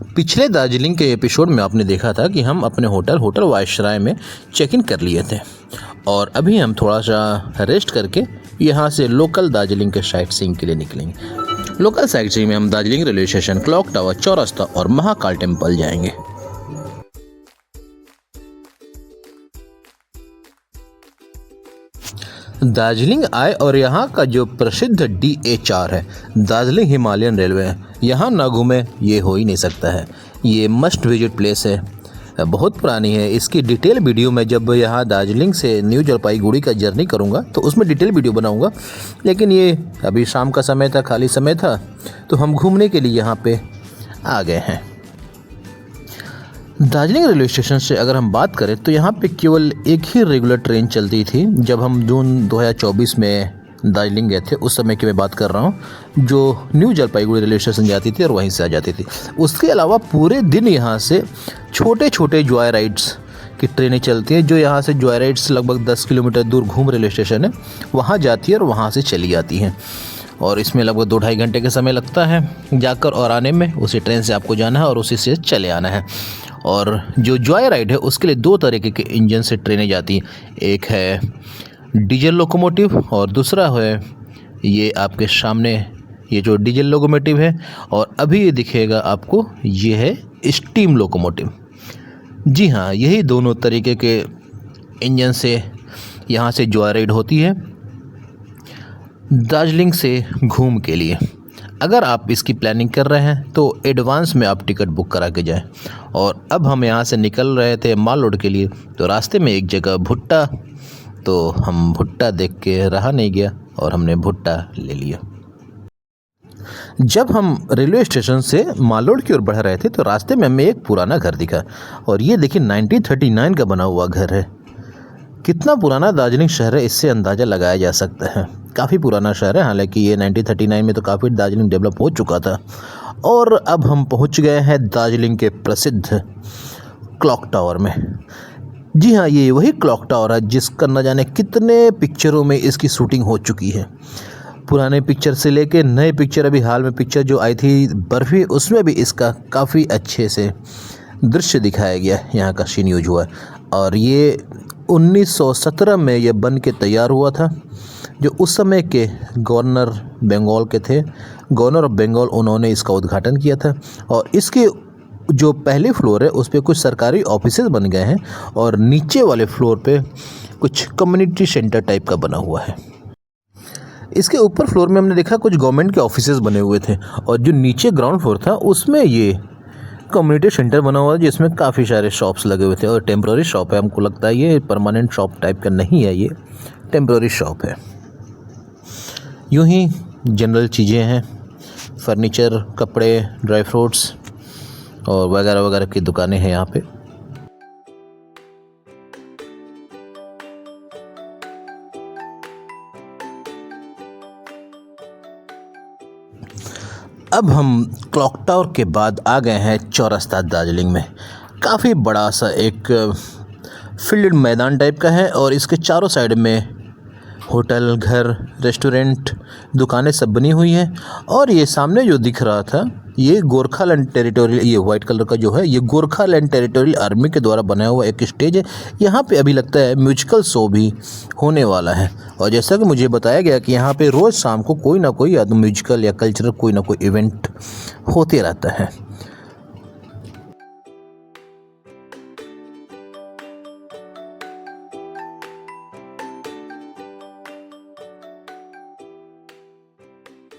पिछले दार्जिलिंग के एपिसोड में आपने देखा था कि हम अपने होटल वायसराय में चेक इन कर लिए थे और अभी हम थोड़ा सा रेस्ट करके यहाँ से लोकल दार्जिलिंग के साइट सीइंग के लिए निकलेंगे। लोकल साइट सीइंग में हम Darjeeling railway station, clock tower, चौरस्ता और महाकाल टेम्पल जाएंगे। दार्जिलिंग आए और यहाँ का जो प्रसिद्ध DHR है, दार्जिलिंग हिमालयन रेलवे है, यहाँ ना घूमे ये हो ही नहीं सकता है। ये मस्ट विजिट प्लेस है, बहुत पुरानी है। इसकी डिटेल वीडियो मैं जब यहाँ दार्जिलिंग से न्यू जलपाईगुड़ी का जर्नी करूँगा तो उसमें डिटेल वीडियो बनाऊँगा। लेकिन ये अभी शाम का समय था, खाली समय था, तो हम घूमने के लिए यहाँ पे आ गए हैं। दार्जिलिंग रेलवे स्टेशन से अगर हम बात करें तो यहाँ पे केवल एक ही रेगुलर ट्रेन चलती थी। जब हम जून 2024 में दार्जिलिंग गए थे उस समय की मैं बात कर रहा हूँ, जो न्यू जलपाईगुड़ी रेलवे स्टेशन जाती थी और वहीं से आ जाती थी। उसके अलावा पूरे दिन यहाँ से छोटे छोटे जॉय राइड्स की ट्रेनें चलती हैं, जो यहाँ से जॉय राइड्स लगभग 10 किलोमीटर दूर घूम रेलवे स्टेशन है वहाँ जाती है और वहाँ से चली जाती हैं। और इसमें लगभग 2-2.5 घंटे का समय लगता है जाकर और आने में। उसी ट्रेन से आपको जाना है और उसी से चले आना है। और जो जॉय राइड है उसके लिए 2 तरीके के इंजन से ट्रेनें जाती हैं। एक है डीजल लोकोमोटिव और दूसरा है ये आपके सामने ये जो डीजल लोकोमोटिव है, और अभी ये दिखेगा आपको, ये है स्टीम लोकोमोटिव। जी हाँ, यही दोनों तरीके के इंजन से यहाँ से जॉय राइड होती है दार्जिलिंग से घूम के लिए। अगर आप इसकी प्लानिंग कर रहे हैं तो एडवांस में आप टिकट बुक करा के जाएं। और अब हम यहाँ से निकल रहे थे माल रोड के लिए, तो रास्ते में एक जगह भुट्टा, तो हम भुट्टा देख के रहा नहीं गया और हमने भुट्टा ले लिया। जब हम रेलवे स्टेशन से माल रोड की ओर बढ़ रहे थे तो रास्ते में हमें एक पुराना घर दिखा, और ये देखिए 1939 का बना हुआ घर है। कितना पुराना दार्जिलिंग शहर है इससे अंदाज़ा लगाया जा सकता है। काफ़ी पुराना शहर है, हालांकि ये 1939 में तो काफ़ी दार्जिलिंग डेवलप हो चुका था। और अब हम पहुंच गए हैं दार्जिलिंग के प्रसिद्ध क्लॉक टावर में। जी हाँ, ये वही क्लॉक टावर है जिसका न जाने कितने पिक्चरों में इसकी शूटिंग हो चुकी है। पुराने पिक्चर से लेके नए पिक्चर, अभी हाल में पिक्चर जो आई थी बर्फ़ी, उसमें भी इसका काफ़ी अच्छे से दृश्य दिखाया गया, यहाँ का सीन यूज हुआ है। और ये 1917 में ये बन के तैयार हुआ था। जो उस समय के गवर्नर बंगाल के थे, गवर्नर ऑफ बंगाल, उन्होंने इसका उद्घाटन किया था। और इसके जो पहले फ्लोर है उस पर कुछ सरकारी ऑफिसेज बन गए हैं और नीचे वाले फ्लोर पे कुछ कम्युनिटी सेंटर टाइप का बना हुआ है। इसके ऊपर फ्लोर में हमने देखा कुछ गवर्नमेंट के ऑफिसेज बने हुए थे, और जो नीचे ग्राउंड फ्लोर था उसमें ये कम्युनिटी सेंटर बना हुआ है जिसमें काफ़ी सारे शॉप्स लगे हुए थे। और टेम्प्रोरी शॉप है, हमको लगता है ये परमानेंट शॉप टाइप का नहीं है, ये टेम्प्रोरी शॉप है। यूँ ही जनरल चीज़ें हैं, फर्नीचर, कपड़े, ड्राई फ्रूट्स और वगैरह वगैरह की दुकानें हैं यहाँ पे। अब हम क्लॉक टावर के बाद आ गए हैं चौरस्ता दार्जिलिंग में। काफ़ी बड़ा सा एक फील्ड मैदान टाइप का है और इसके चारों साइड में होटल, घर, रेस्टोरेंट, दुकानें सब बनी हुई हैं। और ये सामने जो दिख रहा था ये गोरखालैंड टेरिटोरियल, ये वाइट कलर का जो है ये गोरखालैंड टेरिटोरियल आर्मी के द्वारा बनाया हुआ एक स्टेज है। यहाँ पे अभी लगता है म्यूजिकल शो भी होने वाला है। और जैसा कि मुझे बताया गया कि यहाँ पे रोज़ शाम को कोई ना कोई या तो म्यूजिकल या कल्चरल कोई ना कोई इवेंट होते रहता है।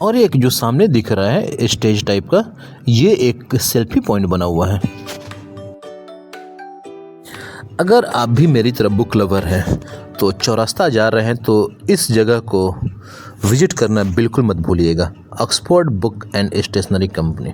और एक जो सामने दिख रहा है स्टेज टाइप का, ये एक सेल्फी पॉइंट बना हुआ है। अगर आप भी मेरी तरह बुक लवर हैं तो चौरस्ता जा रहे हैं तो इस जगह को विजिट करना बिल्कुल मत भूलिएगा। Oxford book and stationery company,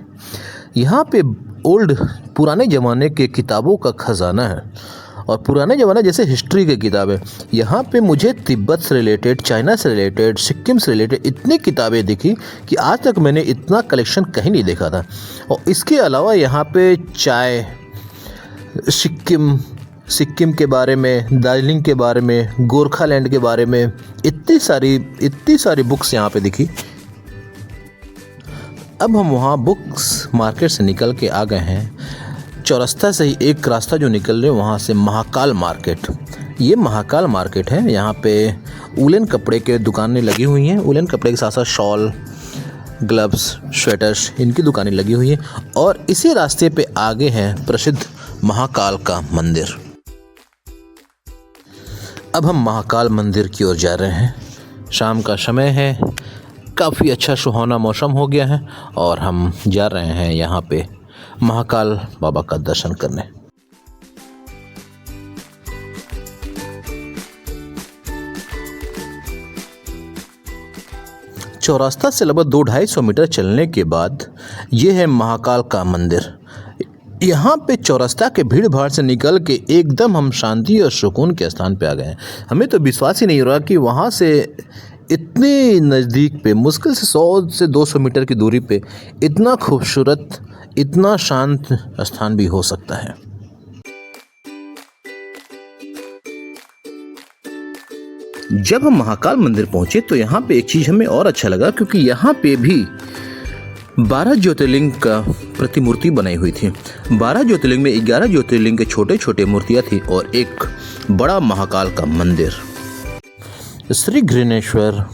यहाँ पे ओल्ड पुराने ज़माने के किताबों का ख़जाना है। और पुराने ज़माने जैसे हिस्ट्री की किताबें, यहाँ पे मुझे तिब्बत से रिलेटेड, चाइना से रिलेटेड, सिक्किम से रिलेटेड इतनी किताबें दिखी कि आज तक मैंने इतना कलेक्शन कहीं नहीं देखा था। और इसके अलावा यहाँ पे चाय, सिक्किम के बारे में, दार्जिलिंग के बारे में, गोरखालैंड के बारे में इतनी सारी बुक्स यहाँ पे दिखी। अब हम वहाँ बुक्स मार्केट से निकल के आ गए हैं। चौरस्ता से ही एक रास्ता जो निकल रहे वहाँ से महाकाल मार्केट। ये महाकाल मार्केट है। यहाँ पे वूलन कपड़े के दुकानें लगी हुई हैं। वूलन कपड़े के साथ साथ शॉल, ग्लव्स, स्वेटर्स, इनकी दुकानें लगी हुई हैं। और इसी रास्ते पे आगे है प्रसिद्ध महाकाल का मंदिर। अब हम महाकाल मंदिर की ओर जा रहे हैं। शाम का समय है, काफ़ी अच्छा सुहाना मौसम हो गया है और हम जा रहे हैं यहाँ पे महाकाल बाबा का दर्शन करने। चौरास्ता से लगभग 200-250 मीटर चलने के बाद ये है महाकाल का मंदिर। यहाँ पे चौरास्ता के भीड़ भाड़ से निकल के एकदम हम शांति और सुकून के स्थान पे आ गए हैं। हमें तो विश्वास ही नहीं हो रहा कि वहाँ से इतने नज़दीक पे, मुश्किल से 100 से 200 मीटर की दूरी पे इतना खूबसूरत, इतना शांत स्थान भी हो सकता है। जब हम महाकाल मंदिर पहुंचे तो यहाँ पे एक चीज़ हमें और अच्छा लगा, क्योंकि यहाँ पे भी 12 ज्योतिर्लिंग का प्रतिमूर्ति बनाई हुई थी। 12 ज्योतिर्लिंग में 11 ज्योतिर्लिंग के छोटे छोटे मूर्तियाँ थी और एक बड़ा महाकाल का मंदिर। श्री घृणेश्वर,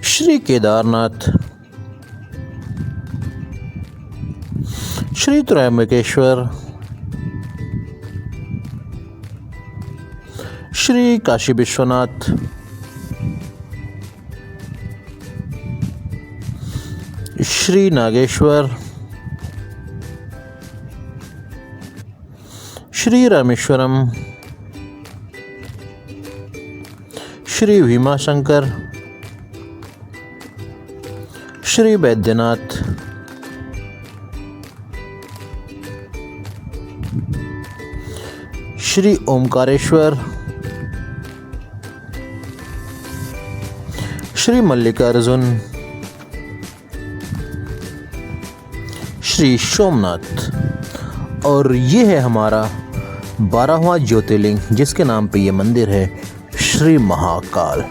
श्री केदारनाथ, श्री त्रयंबकेश्वर, श्री काशी विश्वनाथ, श्री नागेश्वर, श्री रामेश्वरम, श्री भीमाशंकर, श्री बैद्यनाथ, श्री ओमकारेश्वर, श्री मल्लिकार्जुन, श्री सोमनाथ। और ये है हमारा 12वां ज्योतिर्लिंग, जिसके नाम पे ये मंदिर है श्री महाकाल।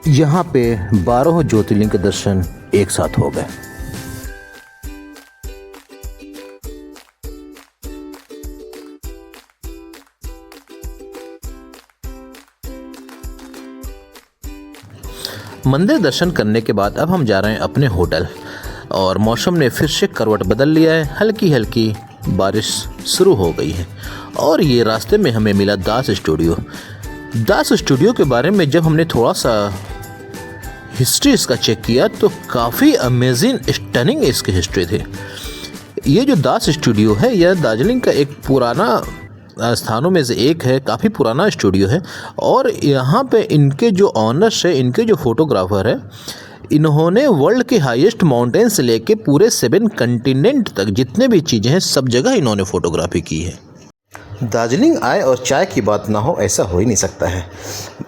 यहाँ पे 12 ज्योतिर्लिंग के दर्शन एक साथ हो गए। मंदिर दर्शन करने के बाद अब हम जा रहे हैं अपने होटल और मौसम ने फिर से करवट बदल लिया है। हल्की हल्की बारिश शुरू हो गई है और ये रास्ते में हमें मिला दास स्टूडियो। दास स्टूडियो के बारे में जब हमने थोड़ा सा हिस्ट्री इसका चेक किया तो काफ़ी अमेजिंग, स्टनिंग इसकी हिस्ट्री थी। ये जो दास स्टूडियो है यह दार्जिलिंग का एक पुराना स्थानों में से एक है, काफ़ी पुराना स्टूडियो है। और यहाँ पे इनके जो ऑनर्स है, इनके जो फोटोग्राफर है, इन्होंने वर्ल्ड के हाईएस्ट माउंटेन से लेके पूरे 7 कंटिनेंट तक जितने भी चीज़ें हैं सब जगह इन्होंने फोटोग्राफी की है। दार्जिलिंग आए और चाय की बात ना हो, ऐसा हो ही नहीं सकता है।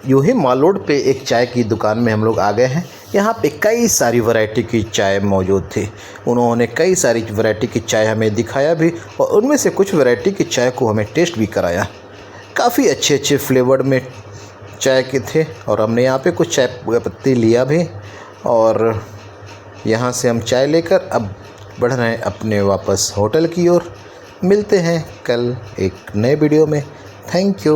यूँ ही माल रोड पे एक चाय की दुकान में हम लोग आ गए हैं। यहाँ पे कई सारी वैरायटी की चाय मौजूद थी। उन्होंने कई सारी वैरायटी की चाय हमें दिखाया भी और उनमें से कुछ वैरायटी की चाय को हमें टेस्ट भी कराया। काफ़ी अच्छे अच्छे फ्लेवर में चाय के थे और हमने यहाँ पे कुछ चाय पत्ती लिया भी और यहाँ से हम चाय लेकर अब बढ़ रहे हैं अपने वापस होटल की ओर। मिलते हैं कल एक नए वीडियो में। Thank you.